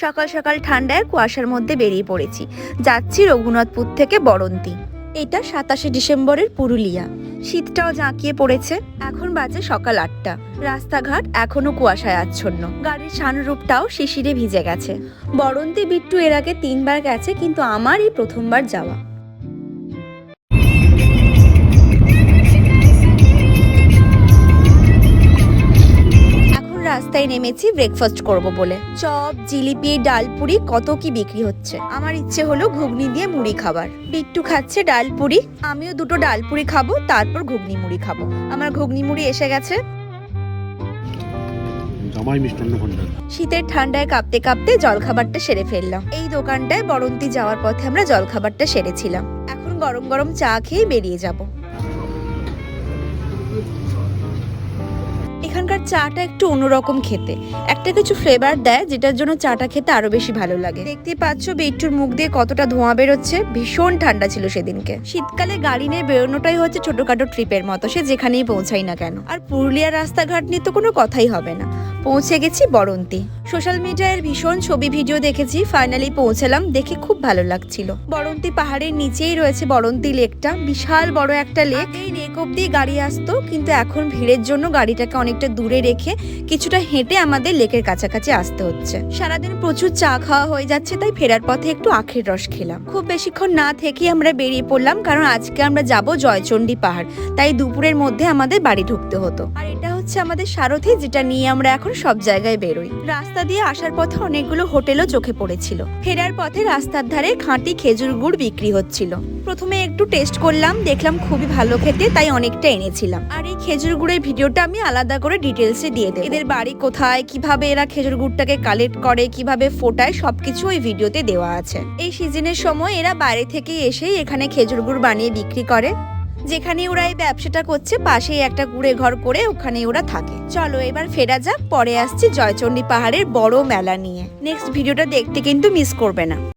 সকাল সকাল ঠান্ডায় কুয়াশার মধ্যে বেরিয়ে পড়েছি। যাচ্ছি রঘুনাথপুর থেকে বরন্তি। এটা 27শে ডিসেম্বরের পুরুলিয়া। শীতটাও জাঁকিয়ে পড়েছে। এখন বাজে সকাল 8টা। রাস্তাঘাট এখনো কুয়াশায় আচ্ছন্ন। গাড়ির সানরূপটাও শিশিরে ভিজে গেছে। বরন্তি বিট্টু এর আগে 3বার গেছে, কিন্তু আমার এই প্রথমবার যাওয়া। রাস্তায় নেমেছি ব্রেকফাস্ট করব বলে। চপ, জিলিপি, ডালপুরি কত কি বিক্রি হচ্ছে। আমার ইচ্ছে হলো ঘুগনি দিয়ে মুড়ি খাবার। বিট্টু খাচ্ছে ডালপুরি, আমিও দুটো ডালপুরি খাবো, তারপর ঘুগনি মুড়ি খাবো। আমার ঘুগনি মুড়ি এসে গেছে। শীতের ঠান্ডায় কাঁপতে কাঁপতে জলখাবারটা সেরে ফেললাম। এই দোকানটায় বরন্তি যাওয়ার পথে আমরা জলখাবারটা সেরেছিলাম। এখন গরম গরম চা খেয়ে বেরিয়ে যাব। এখানকার চাটা একটু অন্যরকম খেতে, একটা কিছু ফ্লেভার দেয়, যেটার জন্য চাটা খেতে আরো বেশি ভালো লাগে। দেখতে পাচ্ছ বিট্টুর মুখ দিয়ে কতটা ধোঁয়া বেরোচ্ছে। ভীষণ ঠান্ডা ছিল সেদিনকে। শীতকালে গাড়ি নিয়ে বেরোনোটাই হচ্ছে ছোটখাটো ট্রিপের মতো, সে যেখানেই পৌঁছাই না কেন। আর পুরুলিয়ার রাস্তাঘাট নিয়ে তো কোনো কথাই হবে না। পৌঁছে গেছি বরন্তি। সোশ্যাল মিডিয়ায় ভীষণ ছবি ভিডিও দেখেছি, ফাইনালি পৌঁছালাম। দেখে খুব ভালো লাগছিল। বরন্তি পাহাড়ের নিচেই রয়েছে বরন্তি লেকটা, বিশাল বড় একটা লেক। এই লেক অব্দি গাড়ি আসতো, কিন্তু এখন ভিড়ের জন্য গাড়িটাকে অনেকটা দূরে রেখে কিছুটা হেঁটে আমাদের লেকের কাছাকাছি আসতে হচ্ছে। সারাদিন প্রচুর চা খাওয়া হয়ে যাচ্ছে, তাই ফেরার পথে একটু আখের রস খেলাম। খুব বেশিক্ষণ না থেকে আমরা বেরিয়ে পড়লাম, কারণ আজকে আমরা যাব জয়চণ্ডী পাহাড়, তাই দুপুরের মধ্যে আমাদের বাড়ি ঢুকতে হতো। আর এটা হচ্ছে আমাদের সারথি, যেটা নিয়ে আমরা এখন সব জায়গায় বেরোই। রাস্তা দিয়ে আসার পথে অনেকগুলো হোটেলও চোখে পড়েছিল। ফেরার পথে রাস্তার ধারে খাঁটি খেজুর গুড় বিক্রি হচ্ছিল। প্রথমে একটু টেস্ট করলাম, দেখলাম খুবই ভালো খেতে, তাই অনেকটা এনেছিলাম। আর এই খেজুর গুড়ের ভিডিওটা আমি আলাদা করে ডিটেলসে দিয়ে দেব। এদের বাড়ি কোথায়, কিভাবে এরা খেজুর গুড়টাকে কালেক্ট করে, কিভাবে ফোটায়, সবকিছু ওই ভিডিওতে দেওয়া আছে। এই সিজনের সময় এরা বাইরে থেকে এসেই এখানে খেজুর গুড় বানিয়ে বিক্রি করে। যেখানে ওরা এই ব্যবসাটা করছে পাশেই একটা কুড়ে ঘর করে ওখানে ওরা থাকে। চলো এবার ফেরা যাক। পরে আসছি জয়চণ্ডী পাহাড়ের বড় মেলা নিয়ে। নেক্সট ভিডিওটা দেখতে কিন্তু মিস করবে না।